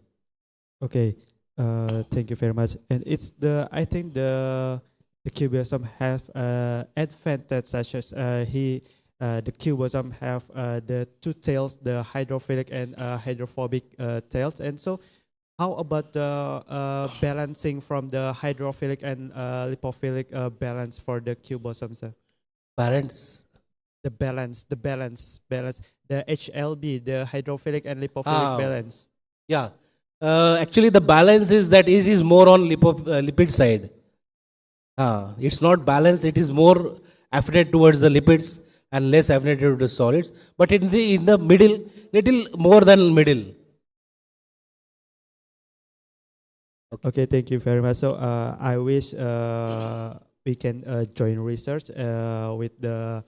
Okay, thank you very much. And it's I think the cubosome have advantage such as the cubosome have the two tails, the hydrophilic and hydrophobic tails. And so, how about the balancing from the hydrophilic and lipophilic balance for the cubosome, sir? Parents. The balance, the HLB, the hydrophilic and lipophilic balance. Yeah. Actually, the balance is that it is more on lipid side. It's not balanced. It is more affiliated towards the lipids and less affiliated to the solids. But in the middle, little more than middle. Okay. Okay, thank you very much. So I wish we can join research with the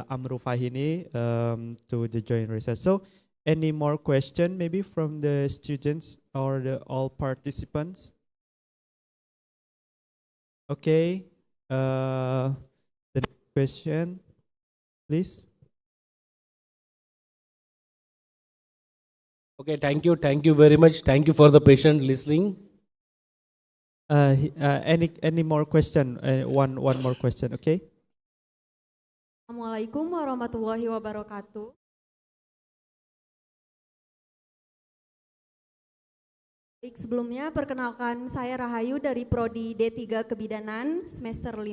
Amru Fahini to the joint research. So any more question maybe from the students or the all participants? Okay. The next question, please. Okay, thank you. Thank you very much. Thank you for the patient listening. Any more question? One more question, okay? Assalamualaikum warahmatullahi wabarakatuh. Baik, sebelumnya perkenalkan saya Rahayu dari Prodi D3 Kebidanan semester 5.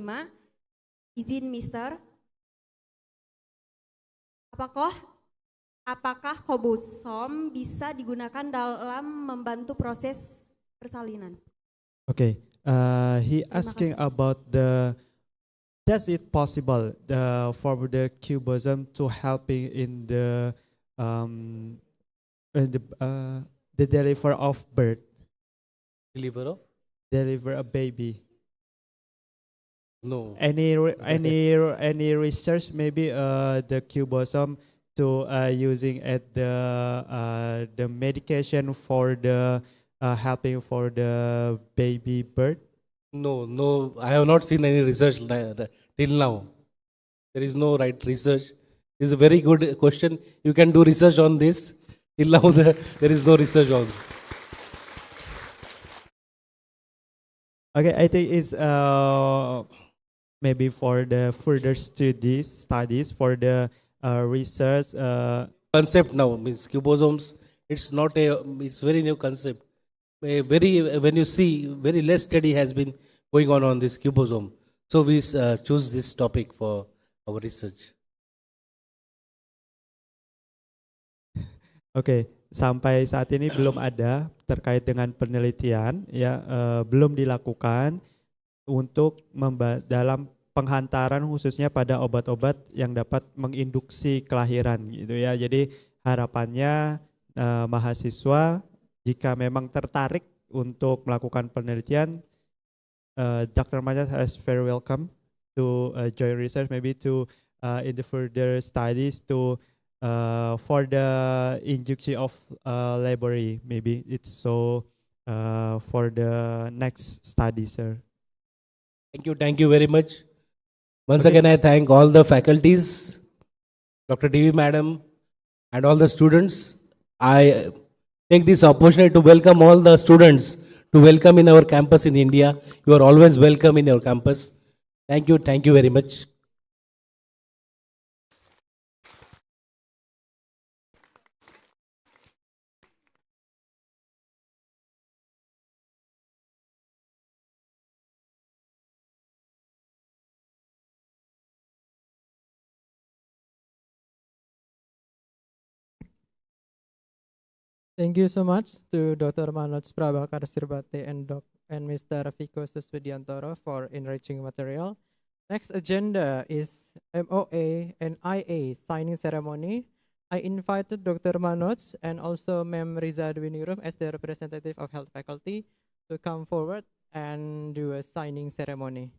Izin Mister. Apakah kobosom bisa digunakan dalam membantu proses persalinan? Okay. He asking about does it possible for the cubosome to helping in the deliver of birth, deliver a baby? No. Any research maybe the cubosome to using at the medication for the helping for the baby birth? No, I have not seen any research till now. There is no right research. This is a very good question. You can do research on this. Till now, there is no research on. Okay, I think it's maybe for the further studies for the research. Concept now means cubosomes. It's not it's very new concept. When you see, very less study has been going on this cubosome. So we choose this topic for our research. Oke, sampai saat ini belum ada terkait dengan penelitian ya, belum dilakukan untuk dalam penghantaran khususnya pada obat-obat yang dapat menginduksi kelahiran gitu ya. Jadi harapannya mahasiswa jika memang tertarik untuk melakukan penelitian, Dr. Majat is very welcome to join research, maybe to in the further studies to for the induction of laborator, maybe it's so for the next study, sir. Thank you very much. Once again, I thank all the faculties, Dr. TV Madam, and all the students. I take this opportunity to welcome all the students to welcome in our campus in India. You are always welcome in our campus. Thank you very much. Thank you so much to Dr. Manoj Prabhakar Sirbate and Mr. Fiko Suswidiantoro for enriching material. Next agenda is MOA and IA signing ceremony. I invited Dr. Manoj and also Ma'am Riza Dwinirum as the representative of health faculty to come forward and do a signing ceremony.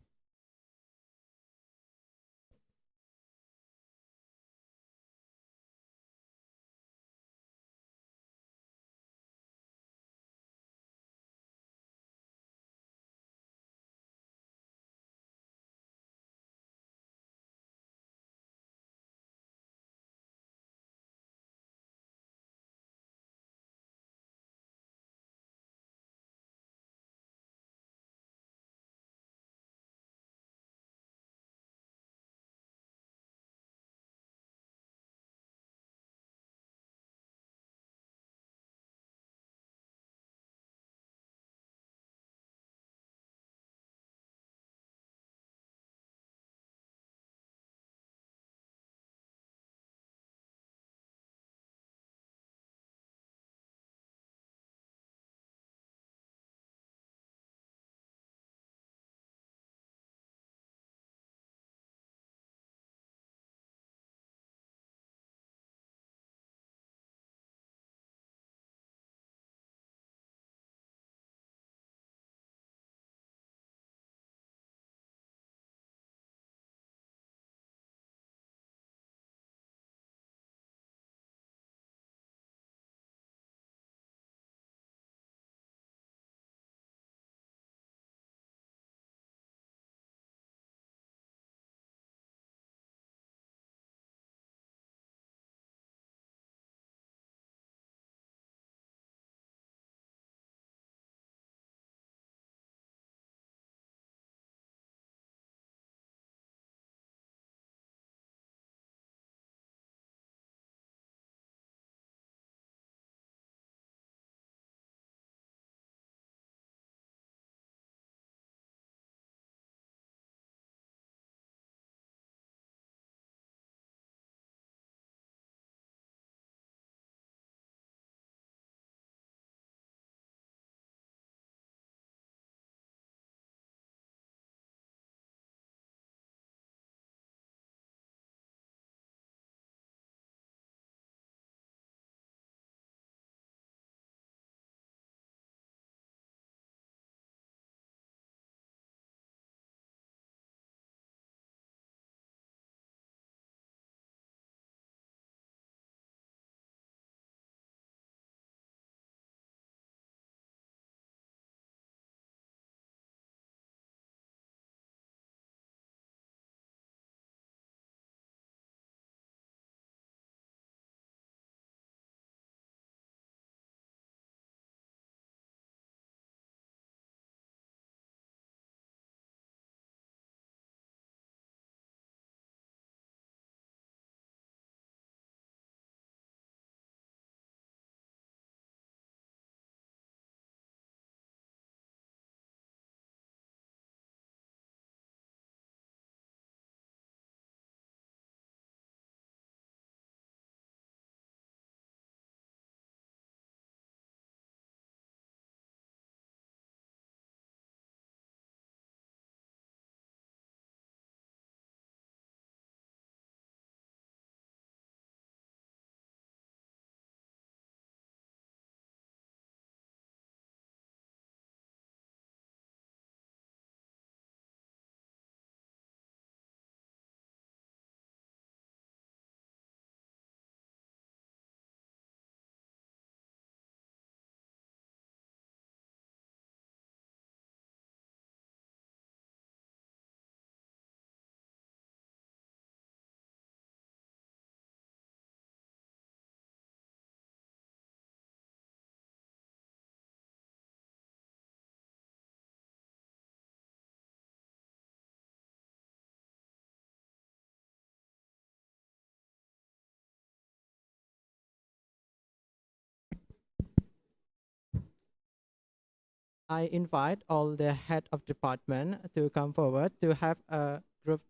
I invite all the head of department to come forward to have a group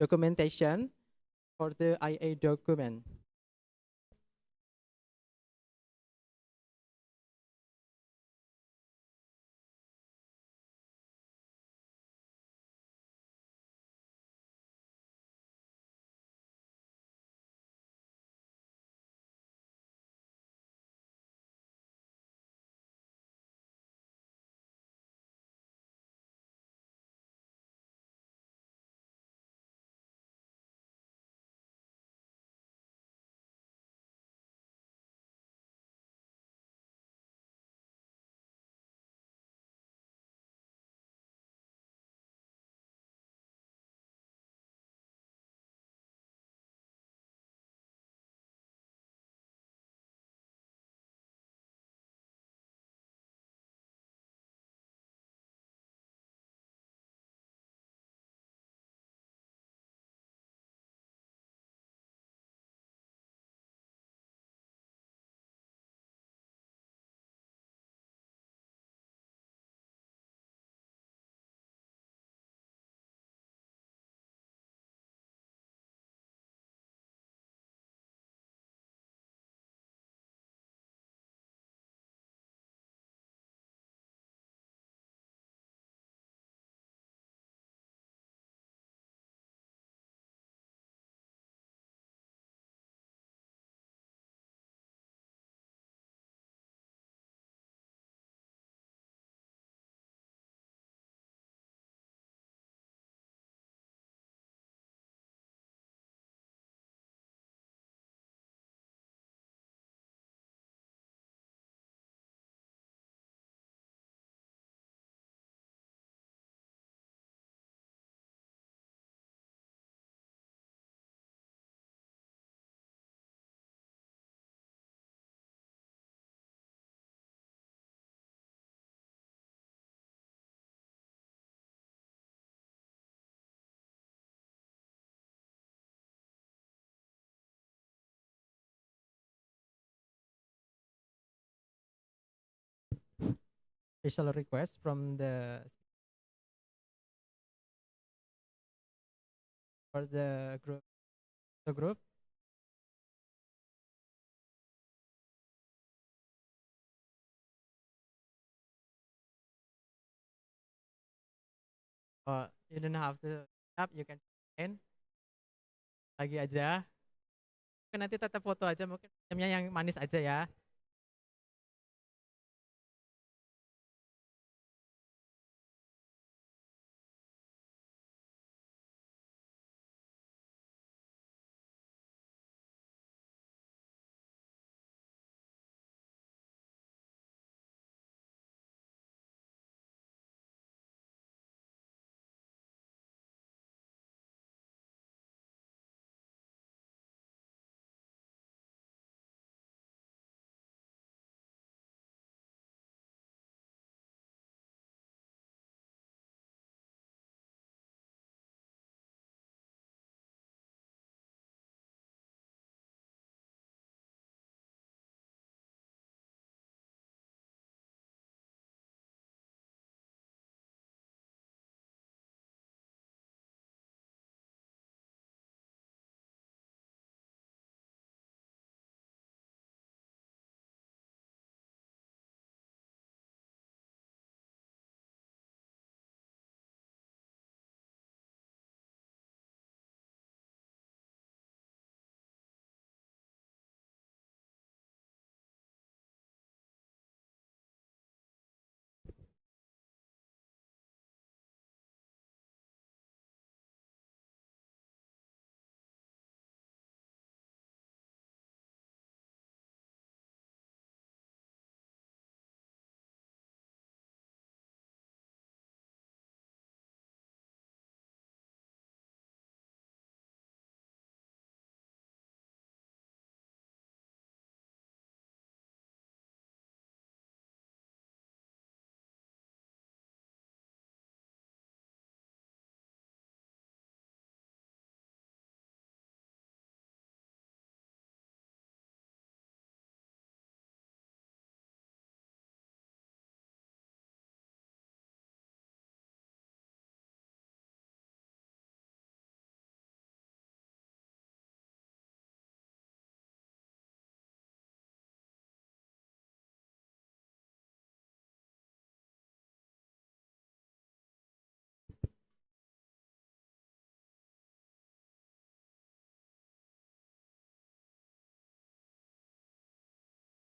documentation for the IA document. Special request from for the group. The group. You don't have to stop. You can end lagi aja. Mungkin nanti tetap foto aja. Mungkin temnya yang manis aja ya.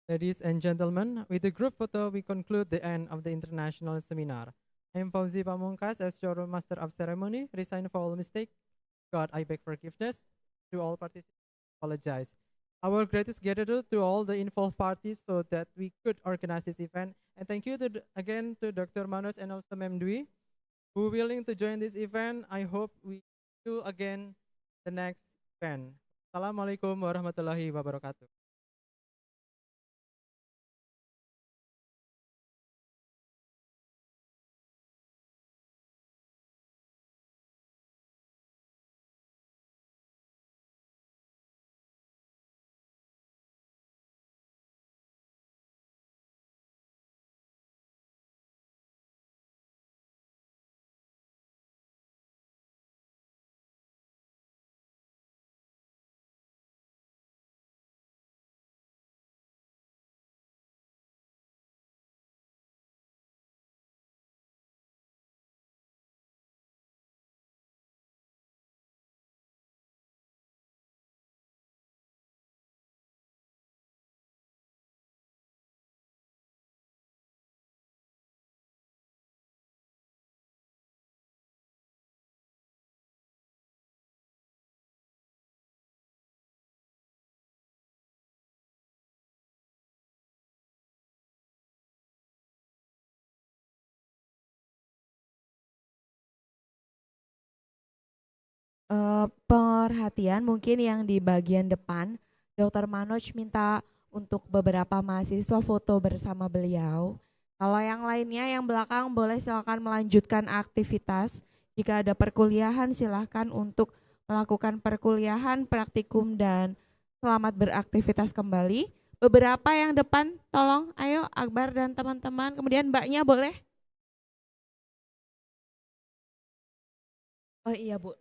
Ladies and gentlemen, with the group photo, we conclude the end of the international seminar. I am Fauzi Pamungkas as your master of ceremony. Resign for all mistake. God, I beg forgiveness to all participants. Apologize. Our greatest gratitude to all the involved parties so that we could organize this event. And thank you again to Dr. Manoj and also Mem Dwi who willing to join this event. I hope we do again the next event. Assalamualaikum warahmatullahi wabarakatuh. Perhatian mungkin yang di bagian depan, Dr. Manoj minta untuk beberapa mahasiswa foto bersama beliau. Kalau yang lainnya yang belakang boleh silakan melanjutkan aktivitas. Jika ada perkuliahan silakan untuk melakukan perkuliahan, praktikum dan selamat beraktivitas kembali. Beberapa yang depan tolong ayo Akbar dan teman-teman, kemudian Mbaknya boleh. Oh iya Bu.